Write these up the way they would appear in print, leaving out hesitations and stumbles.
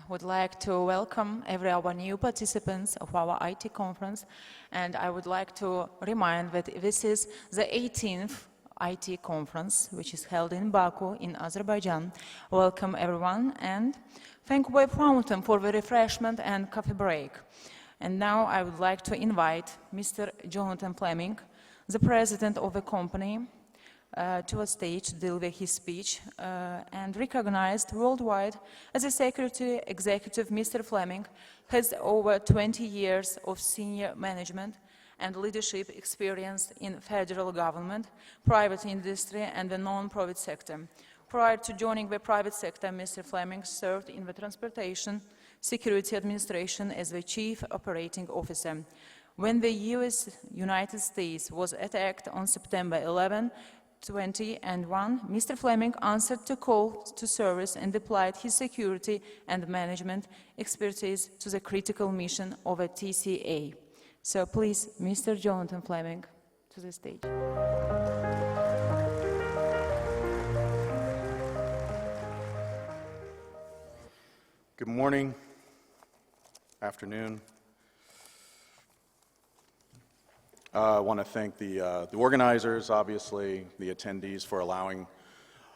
would like to welcome every our new participants of our IT conference, and I would like to remind that this is the 18th IT conference, which is held in Baku in Azerbaijan. Welcome everyone, and thank Web Fountain for the refreshment and coffee break. And now I would like to invite Mr. Jonathan Fleming, the president of the company, to a stage to deliver his speech, and recognized worldwide as a security executive. Mr. Fleming has over 20 years of senior management and leadership experience in federal government, private industry, and the non-profit sector. Prior to joining the private sector, Mr. Fleming served in the Transportation Security Administration as the Chief Operating Officer. When the United States was attacked on September 11, 2001, Mr. Fleming answered the call to service and applied his security and management expertise to the critical mission of a TCA. So please, Mr. Jonathan Fleming, to the stage. Good morning, afternoon. I want to thank the organizers, obviously, the attendees for allowing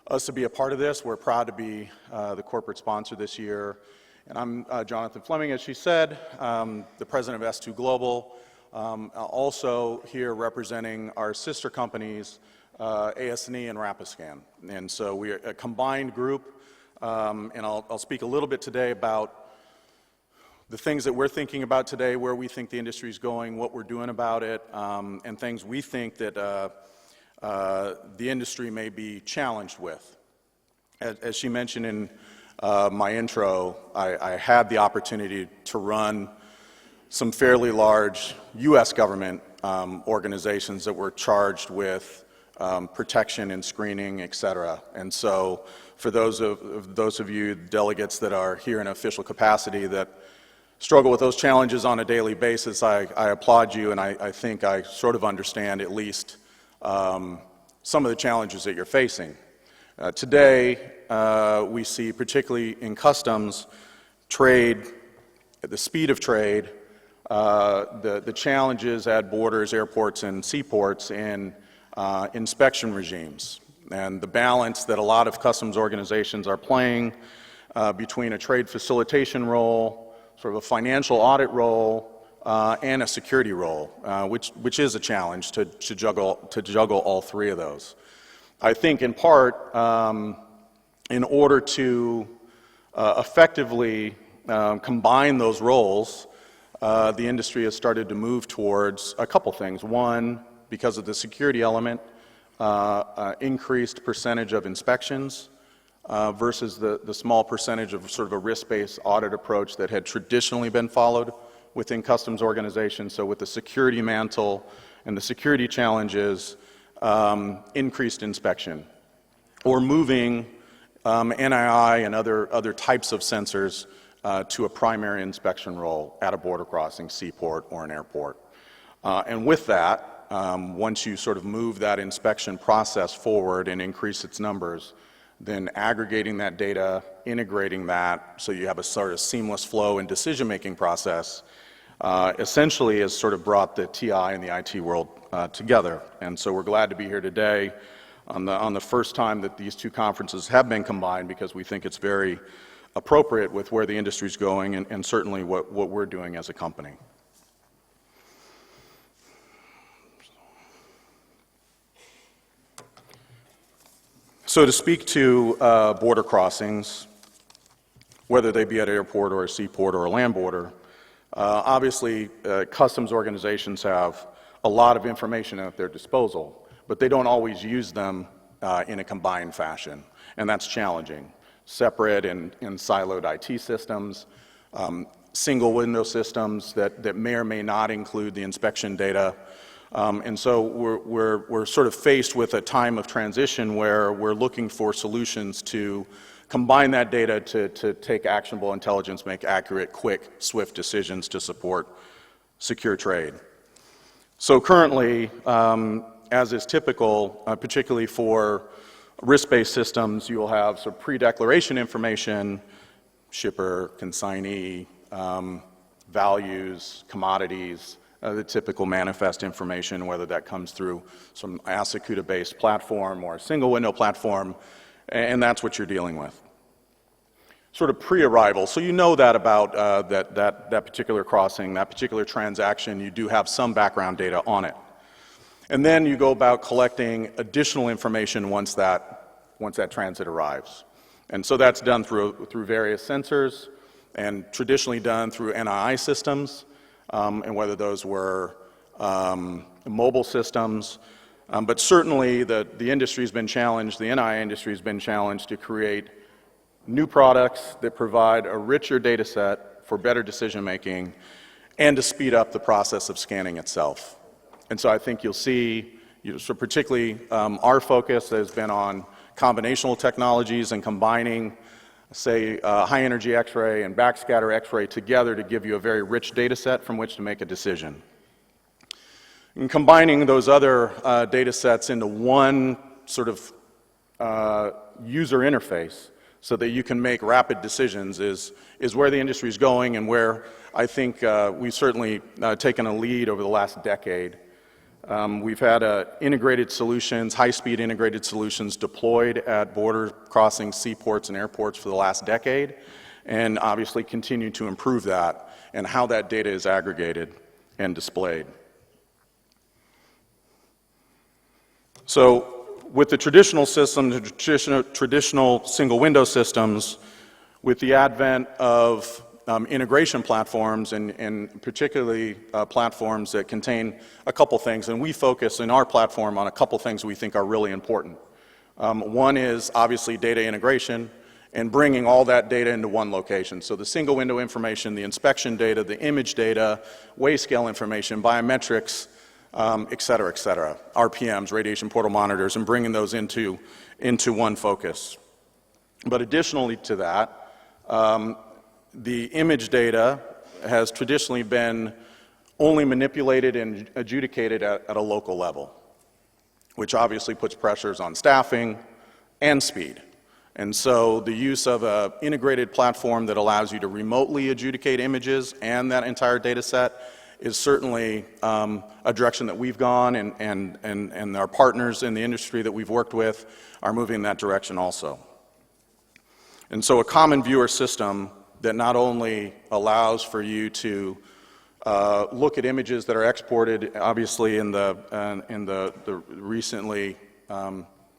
us to be a part of this. We're proud to be the corporate sponsor this year. And I'm Jonathan Fleming, as she said, the president of S2 Global, also here representing our sister companies, AS&E and Rapiscan. And so we are a combined group, and I'll speak a little bit today about the things that we're thinking about today, where we think the industry is going, what we're doing about it, and things we think that the industry may be challenged with. As she mentioned in my intro, I had the opportunity to run some fairly large U.S. government organizations that were charged with protection and screening, et cetera. And so for those of you delegates that are here in official capacity that struggle with those challenges on a daily basis, I applaud you, and I think I sort of understand at least some of the challenges that you're facing. Today, we see, particularly in customs, trade, the speed of trade, the challenges at borders, airports, and seaports, and inspection regimes, and the balance that a lot of customs organizations are playing between a trade facilitation role, sort of a financial audit role, and a security role, which is a challenge to juggle all three of those. I think in part, in order to effectively combine those roles, the industry has started to move towards a couple things. One, because of the security element, increased percentage of inspections, versus the small percentage of sort of a risk-based audit approach that had traditionally been followed within customs organizations. So with the security mantle and the security challenges, increased inspection, or moving NII and other types of sensors to a primary inspection role at a border crossing, seaport, or an airport. And with that, once you sort of move that inspection process forward and increase its numbers, then aggregating that data, integrating that so you have a sort of seamless flow and decision-making process, essentially has sort of brought the TI and the IT world together. And so we're glad to be here today on the first time that these two conferences have been combined, because we think it's very appropriate with where the industry's going and certainly what we're doing as a company. So to speak to border crossings, whether they be at an airport or a seaport or a land border, obviously customs organizations have a lot of information at their disposal, but they don't always use them in a combined fashion, and that's challenging. Separate and siloed IT systems, single window systems that may or may not include the inspection data. And so we're sort of faced with a time of transition where we're looking for solutions to combine that data to take actionable intelligence, make accurate, quick, swift decisions to support secure trade. So currently, as is typical, particularly for risk-based systems, you will have sort of pre-declaration information, shipper, consignee, values, commodities, the typical manifest information, whether that comes through some AS&E-based platform or a single window platform, and that's what you're dealing with. Sort of pre-arrival, so you know that about that particular crossing, that particular transaction, you do have some background data on it. And then you go about collecting additional information once that transit arrives. And so that's done through various sensors and traditionally done through NII systems, and whether those were mobile systems. But certainly the industry's been challenged, the NII industry's been challenged to create new products that provide a richer data set for better decision making and to speed up the process of scanning itself. And so I think you'll see, so particularly our focus has been on combinational technologies and combining, say, high energy X-ray and backscatter X-ray together to give you a very rich data set from which to make a decision. And combining those other data sets into one sort of user interface so that you can make rapid decisions is where the industry is going, and where I think we've certainly taken a lead over the last decade. We've had integrated solutions, high-speed integrated solutions deployed at border crossing seaports and airports for the last decade, and obviously continue to improve that and how that data is aggregated and displayed. So with the traditional systems, the traditional single window systems, with the advent of integration platforms and particularly platforms that contain a couple things, and we focus in our platform on a couple things we think are really important. One is obviously data integration and bringing all that data into one location. So the single window information, the inspection data, the image data, weigh scale information, biometrics, et cetera, RPMs, radiation portal monitors, and bringing those into one focus. But additionally to that, the image data has traditionally been only manipulated and adjudicated at a local level, which obviously puts pressures on staffing and speed. And so the use of an integrated platform that allows you to remotely adjudicate images and that entire data set is certainly a direction that we've gone, and our partners in the industry that we've worked with are moving in that direction also. And so a common viewer system that not only allows for you to look at images that are exported, obviously in the recently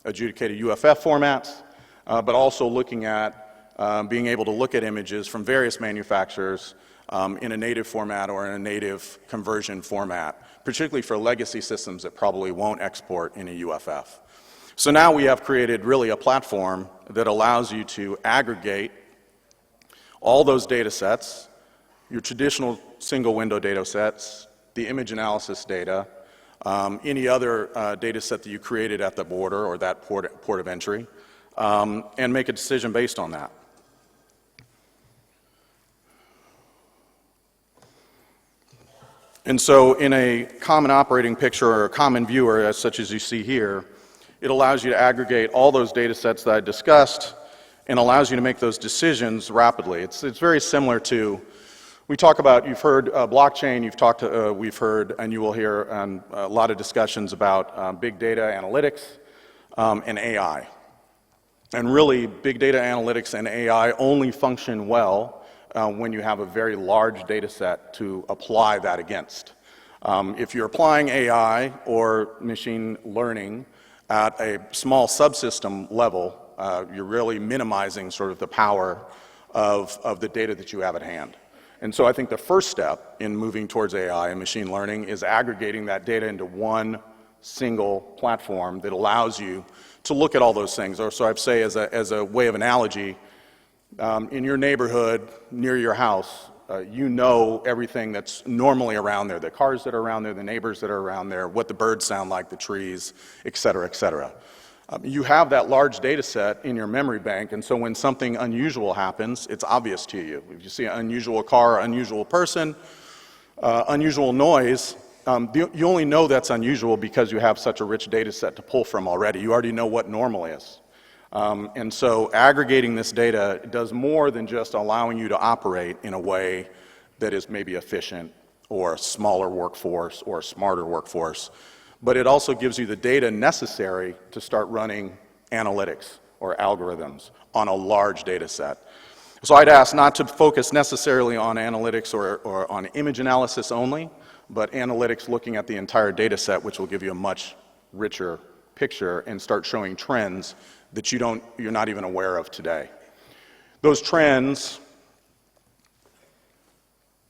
adjudicated UFF formats, but also looking at being able to look at images from various manufacturers in a native format or in a native conversion format, particularly for legacy systems that probably won't export in a UFF. So now we have created really a platform that allows you to aggregate all those data sets, your traditional single window data sets, the image analysis data, any other data set that you created at the border or that port of entry, and make a decision based on that. And so in a common operating picture or a common viewer, such as you see here, it allows you to aggregate all those data sets that I discussed and allows you to make those decisions rapidly. It's very similar to, we talk about, you've heard blockchain, we've heard, and you will hear a lot of discussions about big data analytics and AI. And really, big data analytics and AI only function well when you have a very large data set to apply that against. If you're applying AI or machine learning at a small subsystem level, you're really minimizing sort of the power of the data that you have at hand. And so I think the first step in moving towards AI and machine learning is aggregating that data into one single platform that allows you to look at all those things. Or so I'd say as a way of analogy, in your neighborhood, near your house, you know everything that's normally around there, the cars that are around there, the neighbors that are around there, what the birds sound like, the trees, et cetera, et cetera. You have that large data set in your memory bank, and so when something unusual happens, it's obvious to you. If you see an unusual car, unusual person, unusual noise, you only know that's unusual because you have such a rich data set to pull from already. You already know what normal is. And so aggregating this data does more than just allowing you to operate in a way that is maybe efficient or a smaller workforce or a smarter workforce, but it also gives you the data necessary to start running analytics or algorithms on a large data set. So I'd ask not to focus necessarily on analytics or on image analysis only, but analytics looking at the entire data set, which will give you a much richer picture and start showing trends that you're not even aware of today. Those trends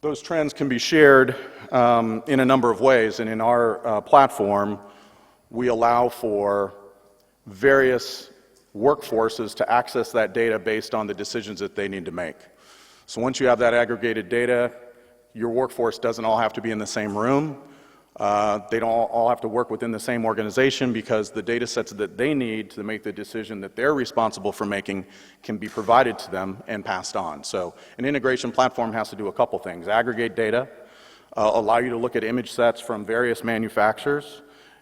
can be shared in a number of ways, and in our platform, we allow for various workforces to access that data based on the decisions that they need to make. So once you have that aggregated data, your workforce doesn't all have to be in the same room. They don't all have to work within the same organization, because the data sets that they need to make the decision that they're responsible for making can be provided to them and passed on. So an integration platform has to do a couple things: aggregate data, allow you to look at image sets from various manufacturers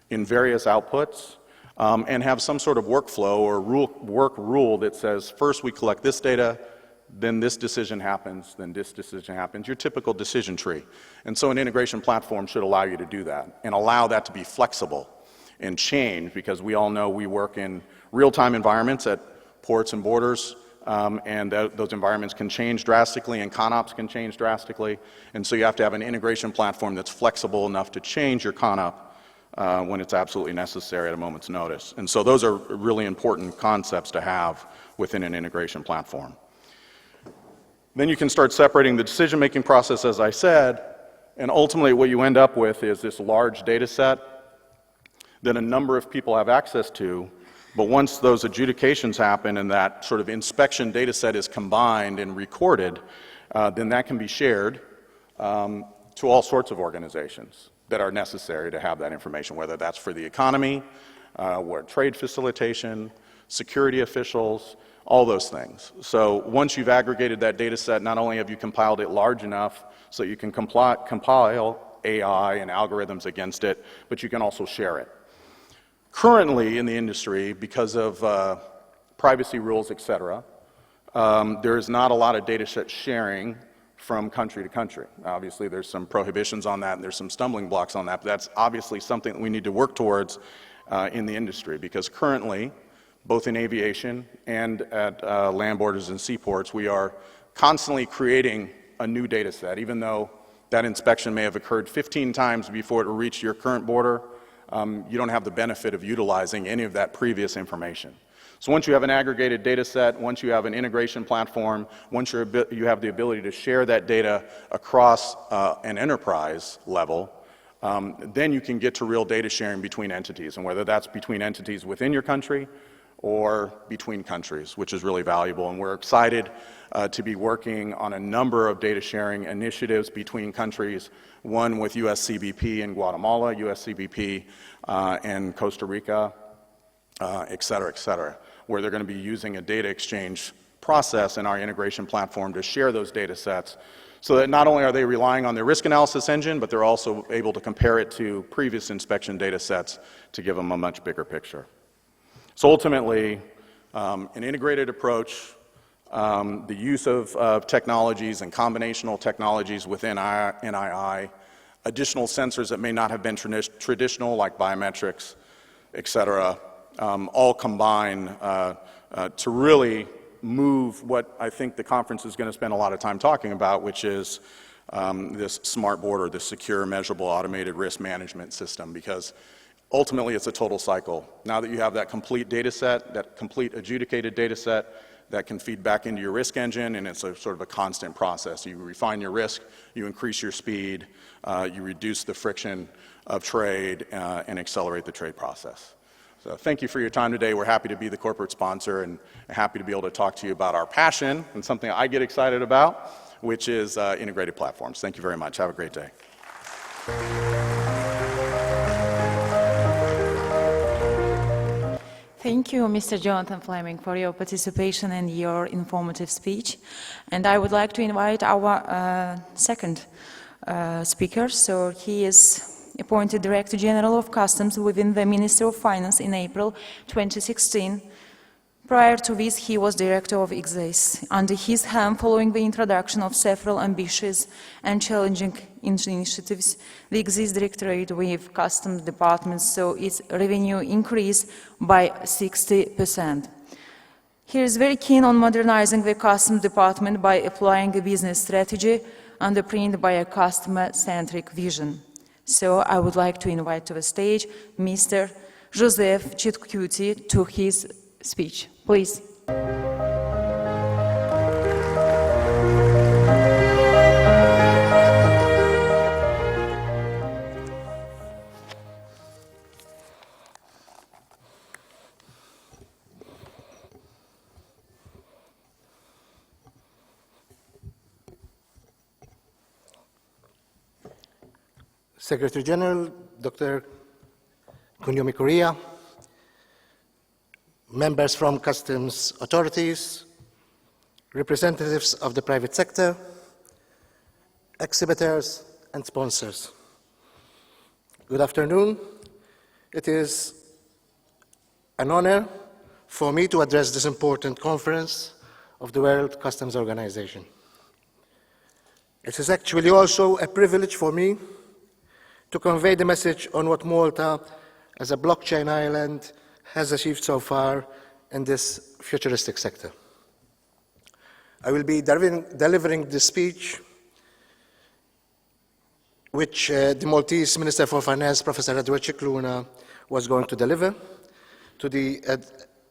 in various outputs, and have some sort of workflow or work rule that says, first we collect this data, then this decision happens, then this decision happens, your typical decision tree. And so an integration platform should allow you to do that and allow that to be flexible and change, because we all know we work in real-time environments at ports and borders, and those environments can change drastically, and ConOps can change drastically, and so you have to have an integration platform that's flexible enough to change your ConOp when it's absolutely necessary at a moment's notice. And so those are really important concepts to have within an integration platform. Then you can start separating the decision-making process, as I said, and ultimately what you end up with is this large data set that a number of people have access to, but once those adjudications happen and that sort of inspection data set is combined and recorded, then that can be shared to all sorts of organizations that are necessary to have that information, whether that's for the economy, trade facilitation, security officials, all those things. So once you've aggregated that data set, not only have you compiled it large enough so you can compile AI and algorithms against it, but you can also share it. Currently in the industry, because of privacy rules, et cetera, there is not a lot of data set sharing from country to country. Obviously there's some prohibitions on that and there's some stumbling blocks on that, but that's obviously something that we need to work towards in the industry, because currently, both in aviation and at land borders and seaports, we are constantly creating a new data set. Even though that inspection may have occurred 15 times before it reached your current border, you don't have the benefit of utilizing any of that previous information. So once you have an aggregated data set, once you have an integration platform, once you have the ability to share that data across an enterprise level, then you can get to real data sharing between entities, and whether that's between entities within your country or between countries, which is really valuable. And we're excited to be working on a number of data sharing initiatives between countries, one with USCBP in Guatemala, USCBP in Costa Rica, et cetera, where they're going to be using a data exchange process in our integration platform to share those data sets, so that not only are they relying on their risk analysis engine, but they're also able to compare it to previous inspection data sets to give them a much bigger picture. So ultimately, an integrated approach, the use of technologies and combinational technologies within NII, additional sensors that may not have been traditional, like biometrics, et cetera, all combine to really move what I think the conference is going to spend a lot of time talking about, which is this smart border, this secure, measurable, automated risk management system, because ultimately it's a total cycle. Now that you have that complete data set, that complete adjudicated data set, that can feed back into your risk engine, and it's a sort of a constant process. You refine your risk, you increase your speed, you reduce the friction of trade, and accelerate the trade process. So thank you for your time today. We're happy to be the corporate sponsor and happy to be able to talk to you about our passion and something I get excited about, which is integrated platforms. Thank you very much. Have a great day. Thank you, Mr. Jonathan Fleming, for your participation and your informative speech. And I would like to invite our second speaker. So he is appointed Director General of Customs within the Ministry of Finance in April 2016. Prior to this, he was director of XACE. Under his helm, following the introduction of several ambitious and challenging initiatives, the XACE Directorate with customs departments saw its revenue increase by 60%. He is very keen on modernizing the customs department by applying a business strategy underpinned by a customer-centric vision. So I would like to invite to the stage Mr. Joseph Chetcuti to his speech. Please. Secretary General, Dr. Cunha Mccrea, members from customs authorities, representatives of the private sector, exhibitors, and sponsors. Good afternoon. It is an honor for me to address this important conference of the World Customs Organization. It is actually also a privilege for me to convey the message on what Malta, as a blockchain island, has achieved so far in this futuristic sector. I will be delivering this speech, which the Maltese Minister for Finance, Professor Cunha, was going to deliver to the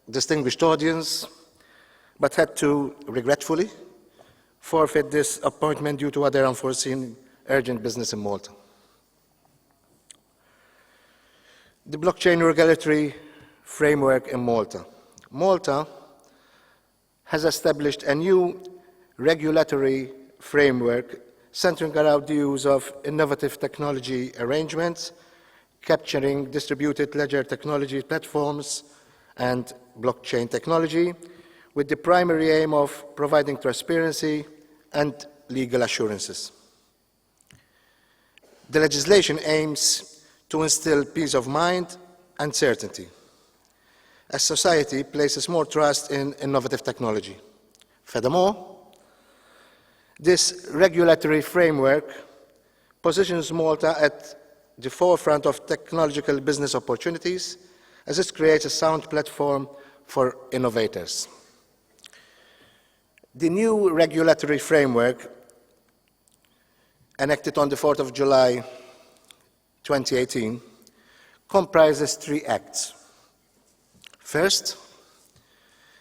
distinguished audience, but had to, regretfully, forfeit this appointment due to other unforeseen urgent business in Malta. The blockchain regulatory framework in Malta. Malta has established a new regulatory framework centering around the use of innovative technology arrangements, capturing distributed ledger technology platforms and blockchain technology, with the primary aim of providing transparency and legal assurances. The legislation aims to instill peace of mind and certainty, as society places more trust in innovative technology. Furthermore, this regulatory framework positions Malta at the forefront of technological business opportunities, as it creates a sound platform for innovators. The new regulatory framework, enacted on the 4th of July 2018, comprises 3 acts. First,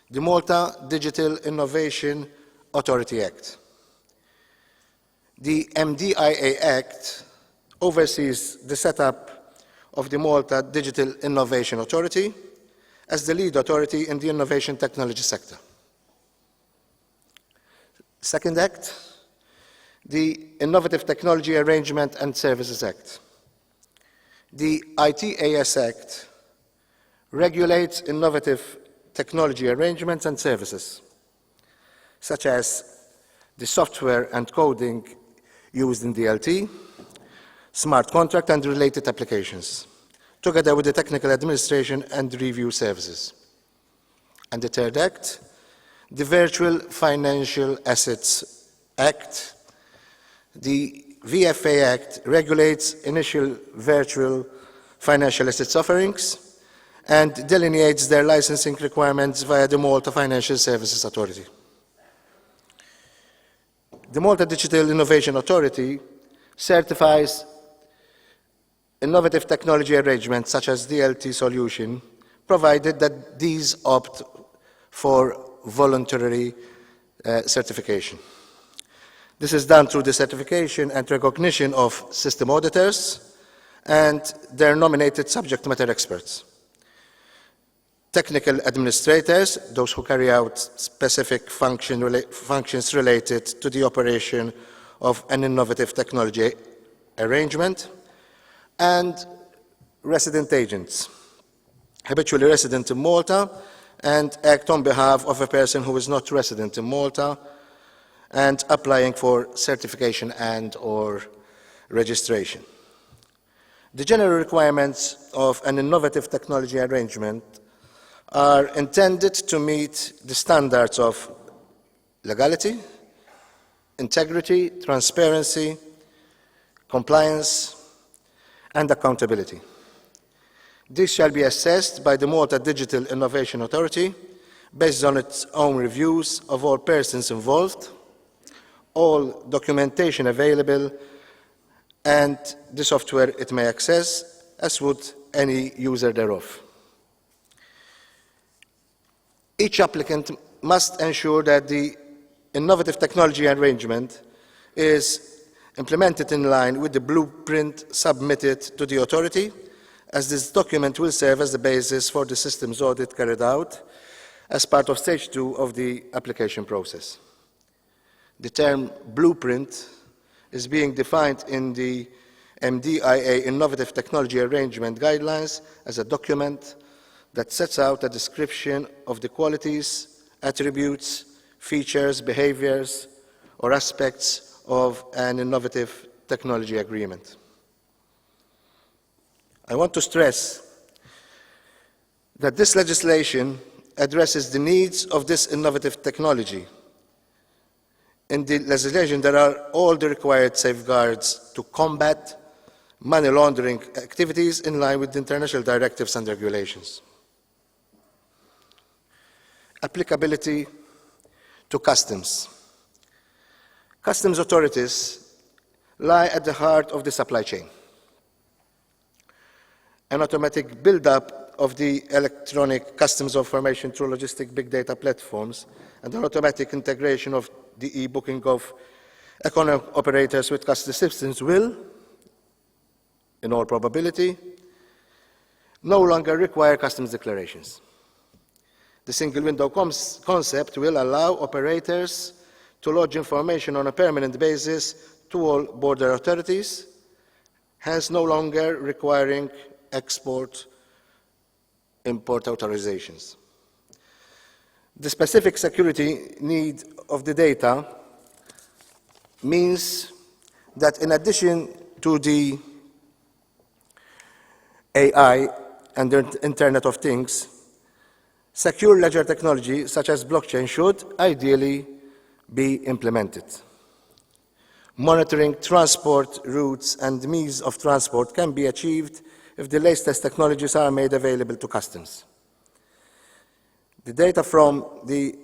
the Malta Digital Innovation Authority Act. The MDIA Act oversees the setup of the Malta Digital Innovation Authority as the lead authority in the innovation technology sector. Second Act, the Innovative Technology Arrangement and Services Act. The ITAS Act regulates innovative technology arrangements and services, such as the software and coding used in DLT, smart contract and related applications, together with the technical administration and review services. And the third act, the Virtual Financial Assets Act. The VFA Act regulates initial virtual financial assets offerings and delineates their licensing requirements via the Malta Financial Services Authority. The Malta Digital Innovation Authority certifies innovative technology arrangements such as DLT solution, provided that these opt for voluntary certification. This is done through the certification and recognition of system auditors and their nominated subject matter experts. Technical administrators, those who carry out specific functions related to the operation of an innovative technology arrangement, and resident agents, habitually resident in Malta and act on behalf of a person who is not resident in Malta and applying for certification and/or registration. The general requirements of an innovative technology arrangement are intended to meet the standards of legality, integrity, transparency, compliance, and accountability. This shall be assessed by the Malta Digital Innovation Authority based on its own reviews of all persons involved, all documentation available, and the software it may access, as would any user thereof. Each applicant must ensure that the innovative technology arrangement is implemented in line with the blueprint submitted to the authority, as this document will serve as the basis for the systems audit carried out as part of stage 2 of the application process. The term blueprint is being defined in the MDIA Innovative Technology Arrangement Guidelines as a document that sets out a description of the qualities, attributes, features, behaviors, or aspects of an innovative technology agreement. I want to stress that this legislation addresses the needs of this innovative technology. In the legislation, there are all the required safeguards to combat money laundering activities in line with the international directives and regulations. Applicability to customs. Customs authorities lie at the heart of the supply chain. An automatic build-up of the electronic customs information through logistic big data platforms and an automatic integration of the e-booking of economic operators with customs systems will, in all probability, no longer require customs declarations. The single window concept will allow operators to lodge information on a permanent basis to all border authorities, hence no longer requiring export-import authorizations. The specific security need of the data means that in addition to the AI and the Internet of Things, secure ledger technology such as blockchain should ideally be implemented. Monitoring transport routes and means of transport can be achieved if the latest technologies are made available to customs. The data from the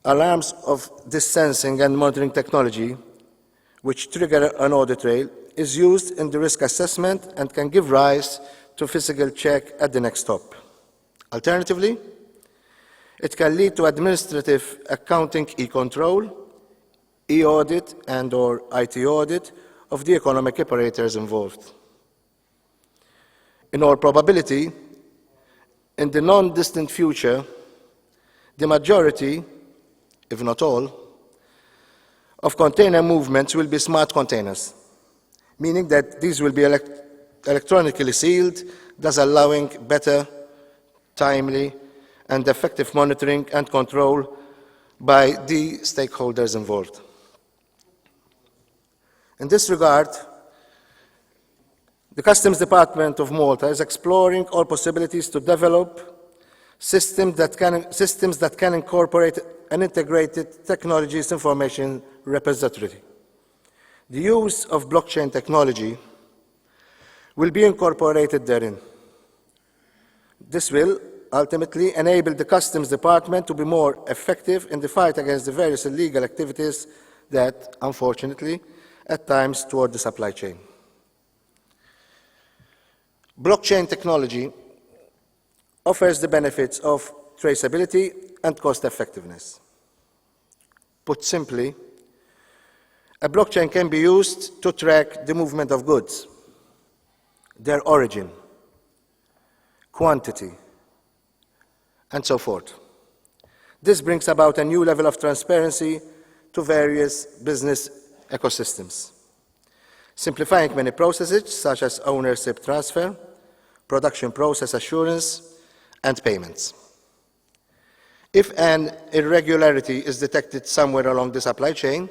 alarms of this sensing and monitoring technology, which trigger an audit trail, is used in the risk assessment and can give rise to physical check at the next stop. Alternatively, it can lead to administrative accounting e-control, e-audit and/or IT audit of the economic operators involved. In all probability, in the non-distant future, the majority, if not all, of container movements will be smart containers, meaning that these will be electronically sealed, thus allowing better, timely, and effective monitoring and control by the stakeholders involved. In this regard, the Customs Department of Malta is exploring all possibilities to develop systems that can incorporate an integrated technologies information repository. The use of blockchain technology will be incorporated therein. This will ultimately enable the Customs Department to be more effective in the fight against the various illegal activities that, unfortunately, at times thwart the supply chain. Blockchain technology offers the benefits of traceability and cost effectiveness. Put simply, a blockchain can be used to track the movement of goods, their origin, quantity, and so forth. This brings about a new level of transparency to various business ecosystems, simplifying many processes such as ownership transfer, production process assurance, and payments. If an irregularity is detected somewhere along the supply chain,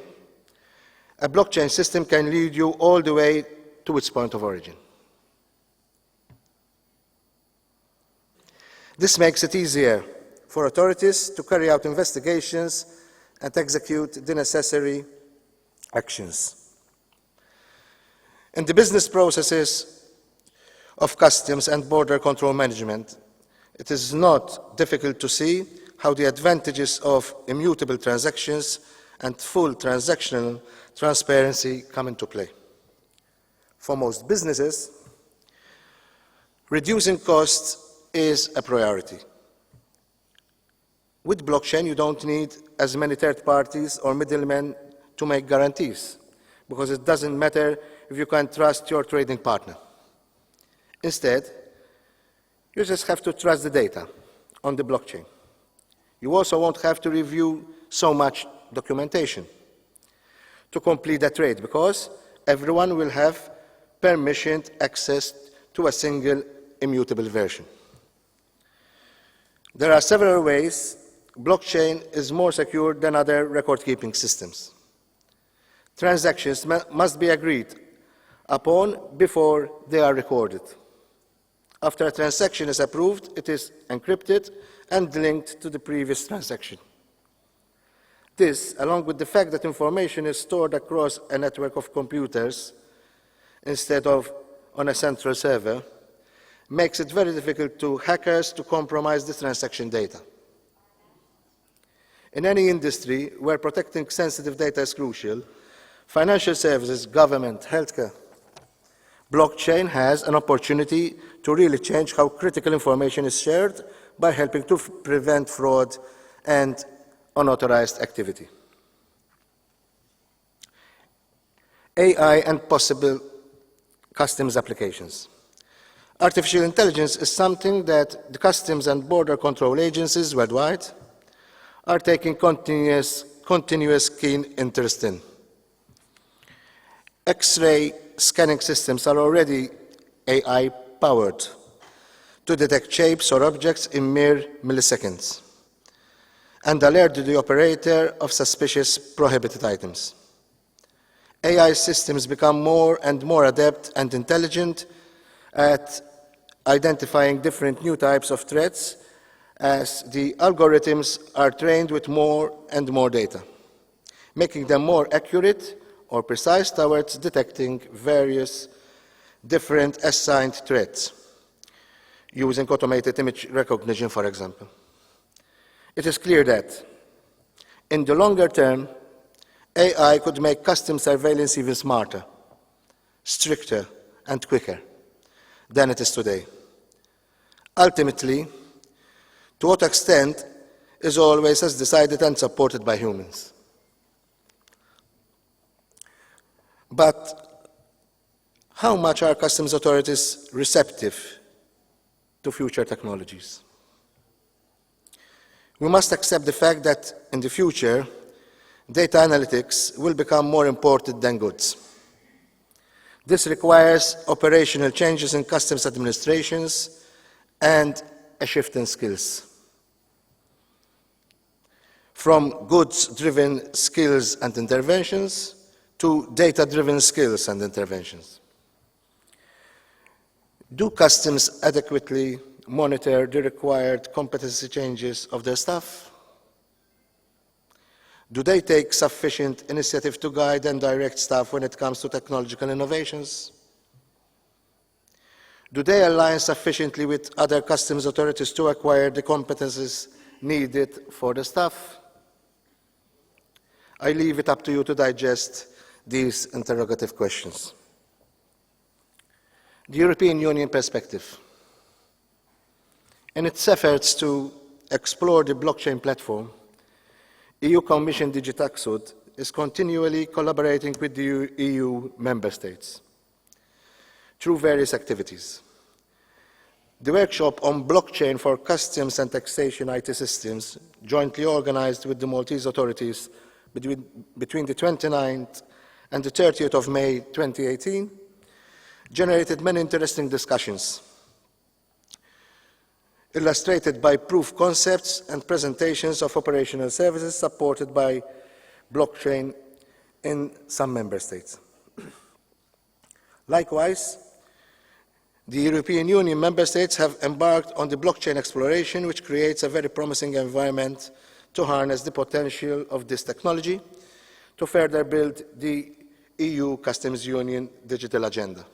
a blockchain system can lead you all the way to its point of origin. This makes it easier for authorities to carry out investigations and execute the necessary actions. In the business processes of customs and border control management, it is not difficult to see how the advantages of immutable transactions and full transactional transparency come into play. For most businesses, reducing costs is a priority. With blockchain, you don't need as many third parties or middlemen to make guarantees, because it doesn't matter if you can trust your trading partner. Instead, you just have to trust the data on the blockchain. You also won't have to review so much documentation to complete the trade, because everyone will have permissioned access to a single immutable version. There are several ways blockchain is more secure than other record-keeping systems. Transactions must be agreed upon before they are recorded. After a transaction is approved, it is encrypted and linked to the previous transaction. This, along with the fact that information is stored across a network of computers instead of on a central server, makes it very difficult for hackers to compromise the transaction data. In any industry where protecting sensitive data is crucial, financial services, government, healthcare, blockchain has an opportunity to really change how critical information is shared by helping to prevent fraud and unauthorized activity. AI and possible customs applications. Artificial intelligence is something that the customs and border control agencies worldwide are taking continuous keen interest in. X-ray scanning systems are already AI-powered to detect shapes or objects in mere milliseconds and alert the operator of suspicious prohibited items. AI systems become more and more adept and intelligent at identifying different new types of threats as the algorithms are trained with more and more data, making them more accurate or precise towards detecting various different assigned threats, using automated image recognition, for example. It is clear that, in the longer term, AI could make customs surveillance even smarter, stricter, and quicker than it is today. Ultimately, to what extent is always as decided and supported by humans. But how much are customs authorities receptive to future technologies? We must accept the fact that in the future, data analytics will become more important than goods. This requires operational changes in customs administrations and a shift in skills. From goods-driven skills and interventions to data-driven skills and interventions. Do customs adequately monitor the required competency changes of their staff? Do they take sufficient initiative to guide and direct staff when it comes to technological innovations? Do they align sufficiently with other customs authorities to acquire the competencies needed for the staff? I leave it up to you to digest these interrogative questions. The European Union perspective. In its efforts to explore the blockchain platform, EU Commission DG Taxud is continually collaborating with the EU member states through various activities. The workshop on blockchain for customs and taxation IT systems, jointly organized with the Maltese authorities between the 29th and the 30th of May 2018, generated many interesting discussions, illustrated by proof concepts and presentations of operational services supported by blockchain in some member states. Likewise, The European Union member states have embarked on the blockchain exploration, which creates a very promising environment to harness the potential of this technology to further build the EU Customs Union digital agenda.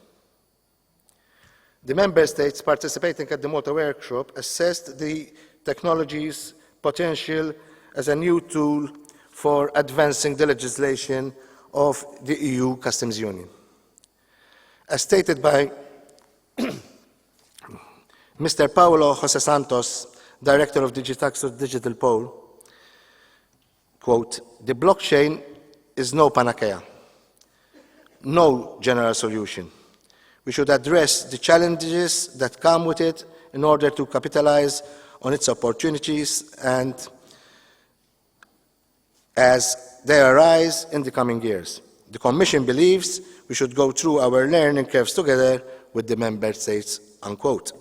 The member states participating at the Malta workshop assessed the technology's potential as a new tool for advancing the legislation of the EU Customs Union. As stated by Mr. Paulo José Santos, Director of Digitax's Digital Pole, quote, "The blockchain is no panacea, no general solution. We should address the challenges that come with it in order to capitalize on its opportunities and as they arise in the coming years. The Commission believes we should go through our learning curves together with the Member States," unquote.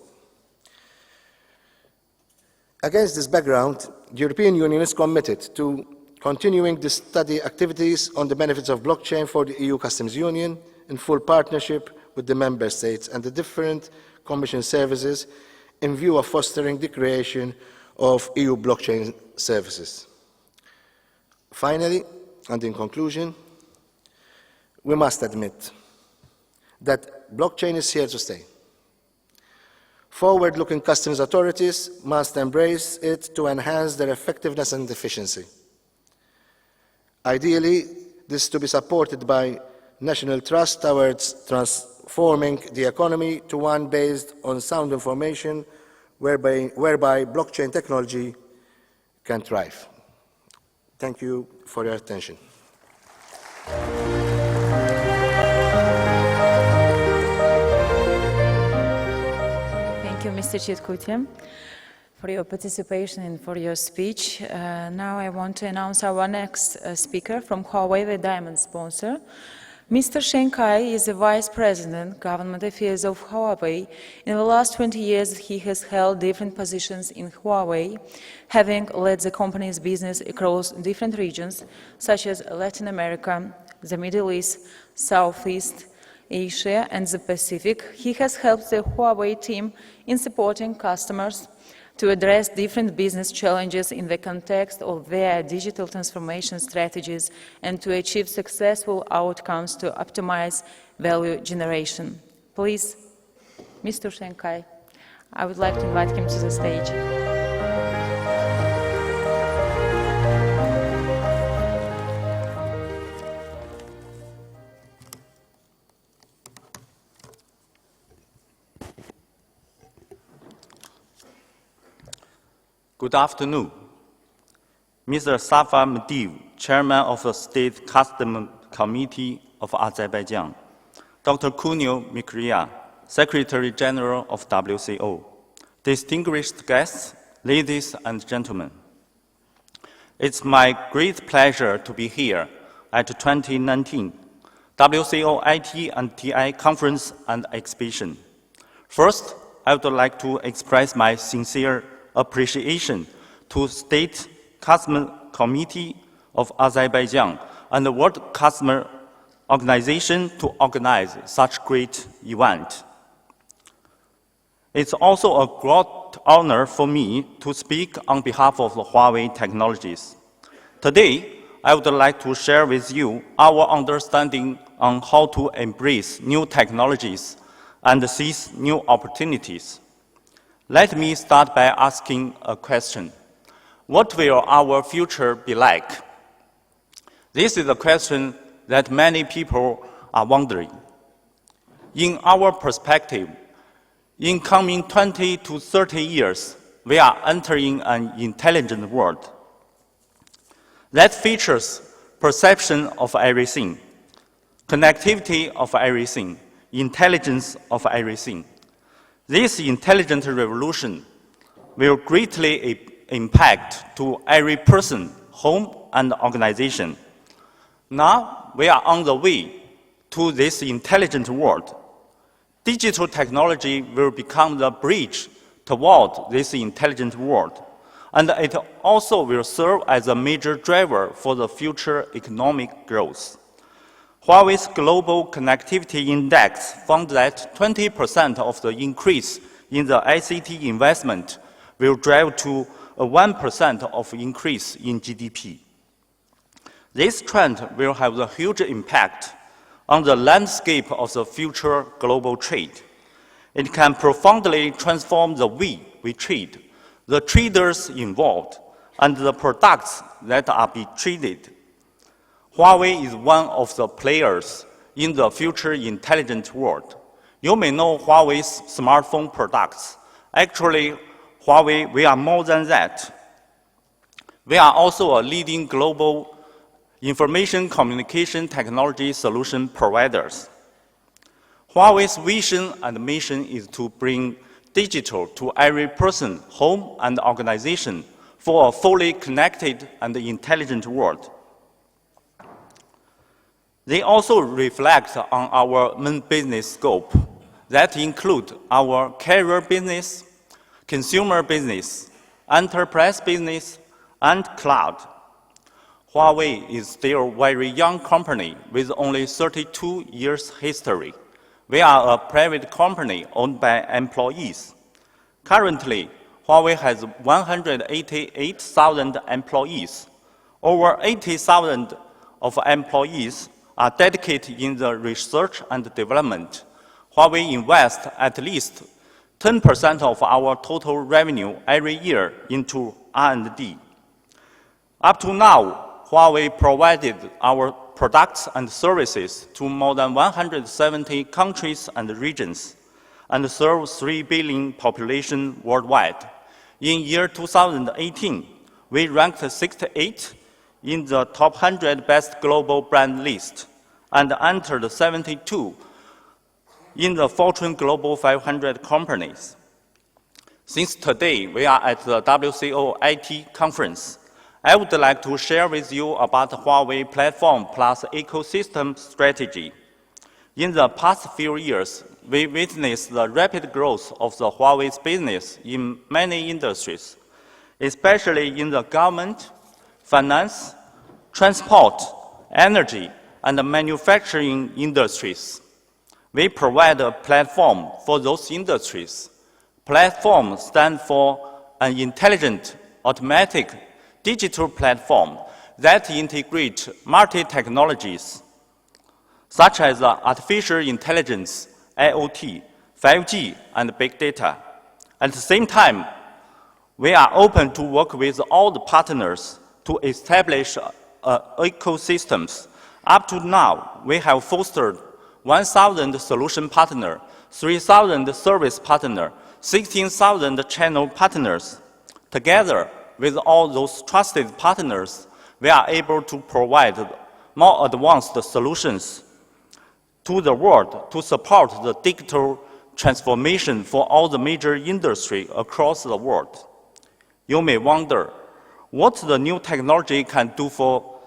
Against this background, the European Union is committed to continuing the study activities on the benefits of blockchain for the EU Customs Union in full partnership with the Member States and the different Commission services in view of fostering the creation of EU blockchain services. Finally, and in conclusion, we must admit that blockchain is here to stay. Forward-looking customs authorities must embrace it to enhance their effectiveness and efficiency. Ideally, this is to be supported by national trust towards transforming the economy to one based on sound information, whereby blockchain technology can thrive. Thank you for your attention. Thank you, Mr. Chetcuti, for your participation and for your speech. Now I want to announce our next speaker from Huawei, the diamond sponsor. Mr. Sheng is the Vice President, Government Affairs of Huawei. In the last 20 years, he has held different positions in Huawei, having led the company's business across different regions, such as Latin America, the Middle East, Southeast Asia, and the Pacific. He has helped the Huawei team in supporting customers to address different business challenges in the context of their digital transformation strategies and to achieve successful outcomes to optimize value generation. Please, Mr. Sheng, I would like to invite him to the stage. Good afternoon. Mr. Safa Mediv, Chairman of the State Customs Committee of Azerbaijan, Dr. Cunha Mccrea, Secretary General of WCO, distinguished guests, ladies and gentlemen. It's my great pleasure to be here at the 2019 WCO IT and TI Conference and Exhibition. First, I would like to express my sincere appreciation to State Customs Committee of Azerbaijan and the World Customs Organization to organize such great event. It's also a great honor for me to speak on behalf of Huawei Technologies. Today, I would like to share with you our understanding on how to embrace new technologies and seize new opportunities. Let me start by asking a question. What will our future be like? This is a question that many people are wondering. In our perspective, in coming 20 to 30 years, we are entering an intelligent world that features perception of everything, connectivity of everything, intelligence of everything. This intelligent revolution will greatly impact to every person, home, and organization. Now we are on the way to this intelligent world. Digital technology will become the bridge toward this intelligent world, and it also will serve as a major driver for the future economic growth. Huawei's Global Connectivity Index found that 20% of the increase in the ICT investment will drive to a 1% of increase in GDP. This trend will have a huge impact on the landscape of the future global trade. It can profoundly transform the way we trade, the traders involved, and the products that are being traded. Huawei is one of the players in the future intelligent world. You may know Huawei's smartphone products. Actually, Huawei, we are more than that. We are also a leading global information communication technology solution providers. Huawei's vision and mission is to bring digital to every person, home, and organization for a fully connected and intelligent world. They also reflect on our main business scope that include our carrier business, consumer business, enterprise business, and cloud. Huawei is still a very young company with only 32 years history. We are a private company owned by employees. Currently, Huawei has 188,000 employees. Over 80,000 of employees are dedicated in the research and development. Huawei invests at least 10% of our total revenue every year into R&D. Up to now, Huawei provided our products and services to more than 170 countries and regions and serve 3 billion population worldwide. In year 2018, we ranked 68 in the top 100 best global brand list and entered 72 in the Fortune Global 500 companies. Since today we are at the WCO IT conference, I would like to share with you about Huawei Platform Plus ecosystem strategy. In the past few years, we witnessed the rapid growth of the Huawei's business in many industries, especially in the government, finance, transport, energy, and manufacturing industries. We provide a platform for those industries. Platform stands for an intelligent, automatic, digital platform that integrates multi-technologies, such as artificial intelligence, IoT, 5G, and big data. At the same time, we are open to work with all the partners to establish ecosystems. Up to now, we have fostered 1,000 solution partners, 3,000 service partners, 16,000 channel partners. Together with all those trusted partners, we are able to provide more advanced solutions to the world to support the digital transformation for all the major industries across the world. You may wonder what the new technology can do for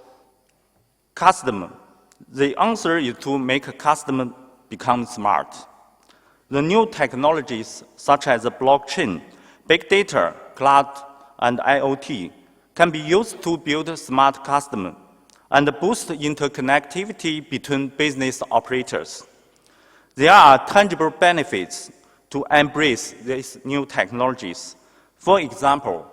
customer. The answer is to make a customer become smart. The new technologies such as blockchain, big data, cloud, and IoT can be used to build smart customers and boost interconnectivity between business operators. There are tangible benefits to embrace these new technologies. For example,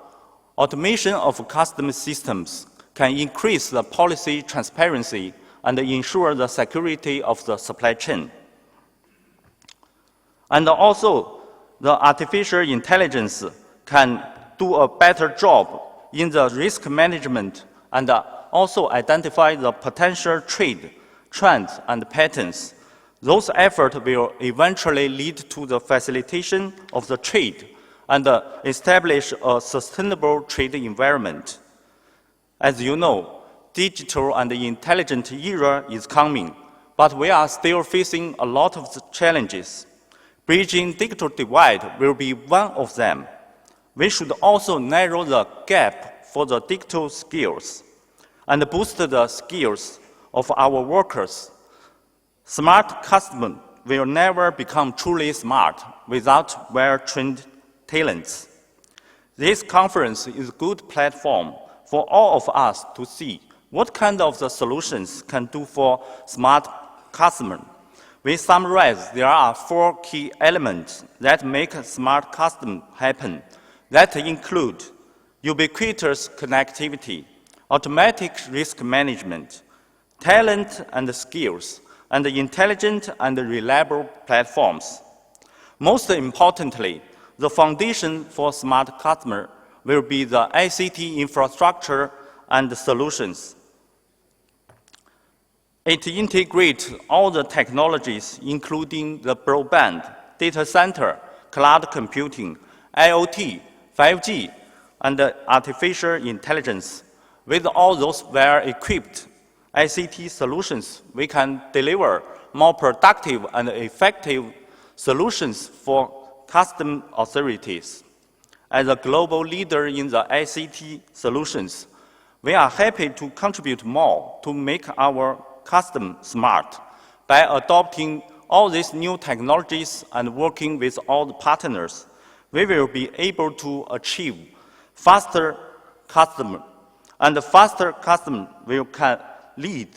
automation of customer systems can increase the policy transparency and ensure the security of the supply chain. And also, the artificial intelligence can do a better job in the risk management and also identify the potential trade trends and patterns. Those efforts will eventually lead to the facilitation of the trade and establish a sustainable trade environment. As you know, digital and intelligent era is coming, but we are still facing a lot of challenges. Bridging digital divide will be one of them. We should also narrow the gap for the digital skills and boost the skills of our workers. Smart customers will never become truly smart without well-trained talents. This conference is a good platform for all of us to see What kind of the solutions can do for smart customer? We summarize there are 4 key elements that make a smart custom happen. That include ubiquitous connectivity, automatic risk management, talent and skills, and intelligent and reliable platforms. Most importantly, the foundation for smart customer will be the ICT infrastructure and solutions. It integrates all the technologies, including the broadband, data center, cloud computing, IoT, 5G, and artificial intelligence. With all those well-equipped ICT solutions, we can deliver more productive and effective solutions for custom authorities. As a global leader in the ICT solutions, we are happy to contribute more to make our custom smart. By adopting all these new technologies and working with all the partners, we will be able to achieve faster custom, and faster custom will lead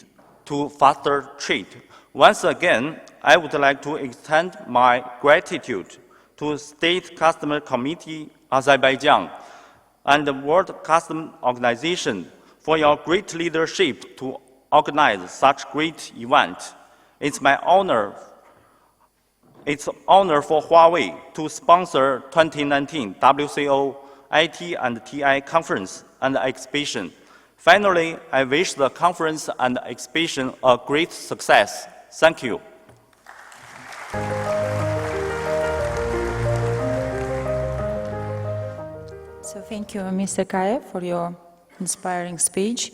to faster trade. Once again, I would like to extend my gratitude to State Customer Committee Azerbaijan and the World Custom Organization for your great leadership to organize such great event. It's an honor for Huawei to sponsor 2019 WCO IT and TI conference and exhibition. Finally, I wish the conference and exhibition a great success. Thank you. So thank you, Mr. Kaya, for your inspiring speech.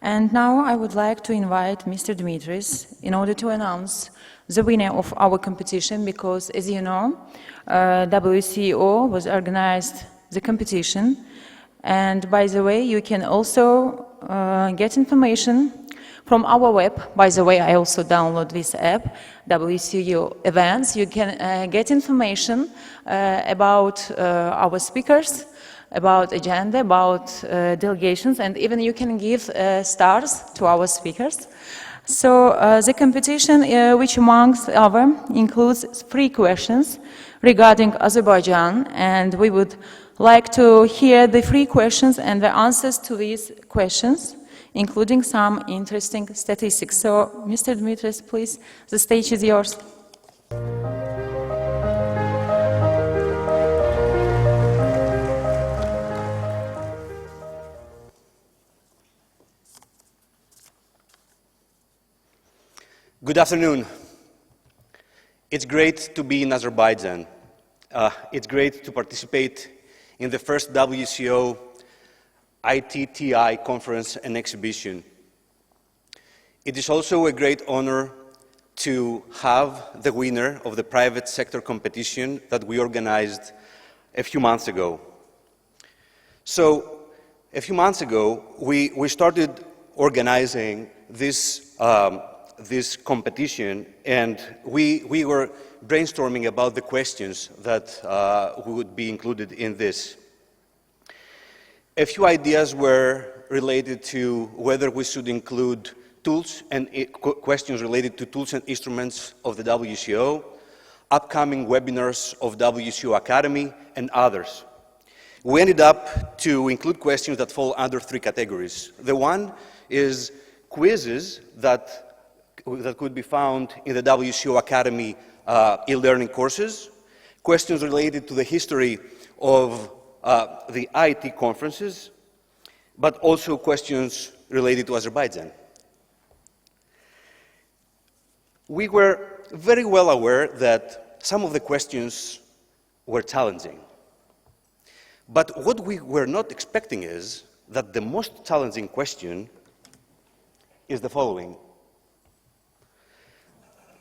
And now I would like to invite Mr. Dimitris in order to announce the winner of our competition, because, as you know, WCO was organized the competition. And by the way, you can also get information from our web. By the way, I also download this app, WCO Events. You can get information about our speakers, about agenda, about delegations, and even you can give stars to our speakers. So the competition, which amongst other includes 3 questions regarding Azerbaijan, and we would like to hear the 3 questions and the answers to these questions, including some interesting statistics. So, Mr. Dimitris, please, the stage is yours. Good afternoon. It's great to be in Azerbaijan. It's great to participate in the first WCO ITTI conference and exhibition. It is also a great honor to have the winner of the private sector competition that we organized a few months ago. So, a few months ago, we started organizing this competition, and we were brainstorming about the questions that would be included in this. A few ideas were related to whether we should include tools and questions related to tools and instruments of the WCO, upcoming webinars of WCO Academy, and others. We ended up to include questions that fall under 3 categories. The one is quizzes that could be found in the WCO Academy e-learning courses, questions related to the history of the IT conferences, but also questions related to Azerbaijan. We were very well aware that some of the questions were challenging. But what we were not expecting is that the most challenging question is the following: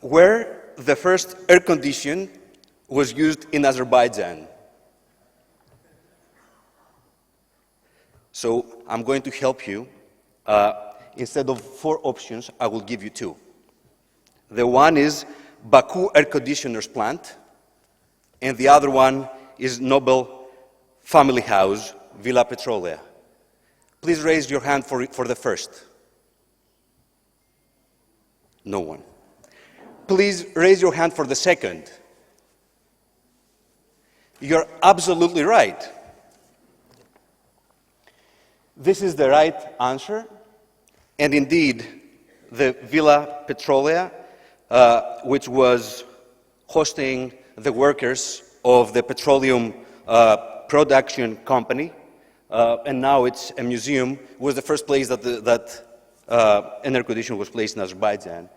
where the first air condition was used in Azerbaijan. So I'm going to help you. Instead of 4 options, I will give you 2. The one is Baku Air Conditioners Plant, and the other one is Nobel Family House, Villa Petrolea. Please raise your hand for the first. No one. Please raise your hand for the second. You're absolutely right. This is the right answer. And indeed, the Villa Petrolia, which was hosting the workers of the petroleum production company, and now it's a museum, was the first place that an air conditioner was placed in Azerbaijan.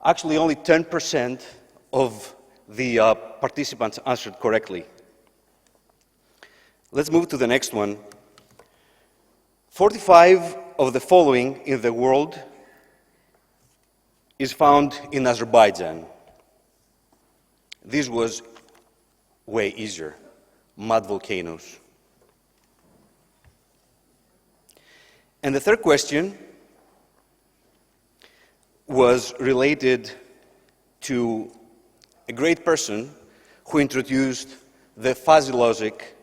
Actually, only 10% of the participants answered correctly. Let's move to the next one. 45 of the following in the world is found in Azerbaijan. This was way easier. Mud volcanoes. And the third question was related to a great person who introduced the fuzzy logic,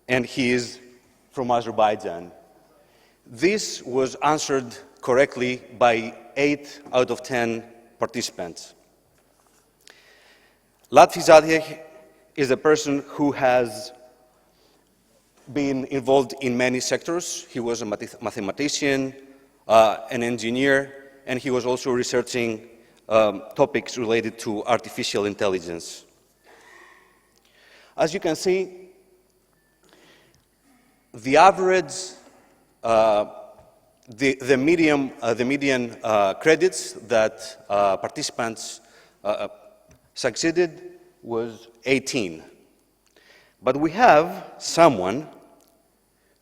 and he is from Azerbaijan. This was answered correctly by 8 out of 10 participants. Latfi Zadeh is a person who has been involved in many sectors. He was a mathematician, an engineer, and he was also researching topics related to artificial intelligence. As you can see, the average, the median credits that participants succeeded was 18. But we have someone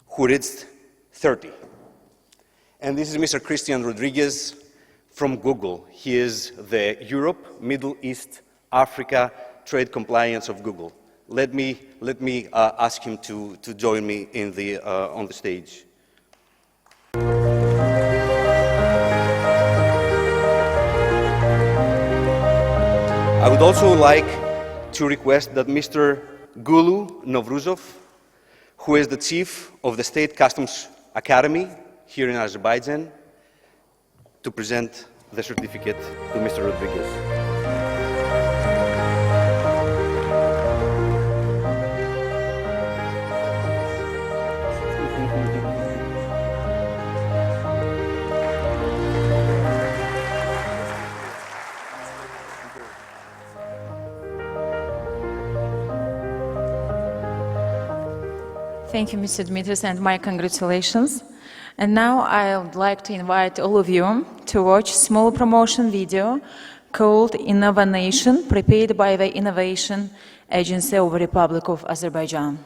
who reached 30. And this is Mr. Christian Rodriguez from Google. He is the Europe, Middle East, Africa trade compliance of Google. Let me ask him to join me in on the stage. I would also like to request that Mr. Gulu Novruzov, who is the chief of the State Customs Academy here in Azerbaijan, to present the certificate to Mr. Rodriguez. Thank you, Mr. Dmitris, and my congratulations. And now I would like to invite all of you to watch a small promotion video called Innovanation, prepared by the Innovation Agency of the Republic of Azerbaijan.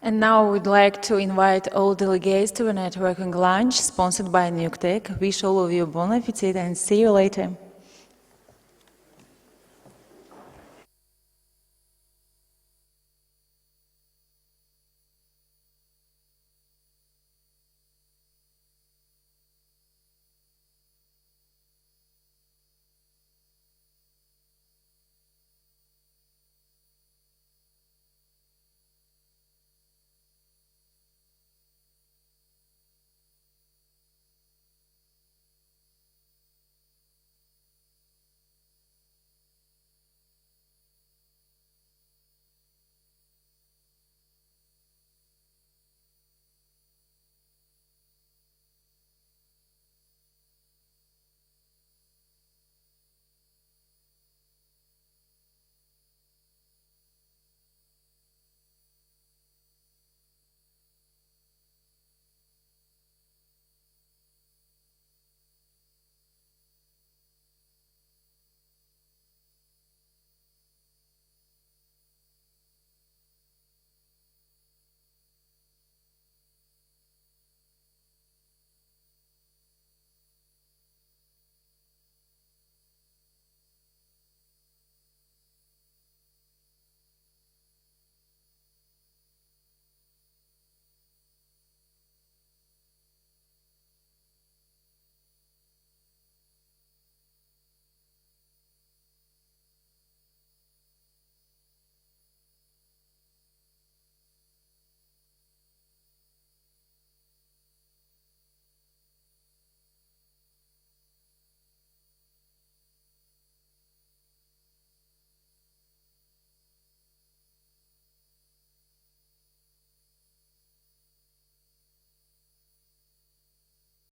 And now we'd like to invite all delegates to a networking lunch sponsored by NUCTEC. Wish all of you bon appetit and see you later.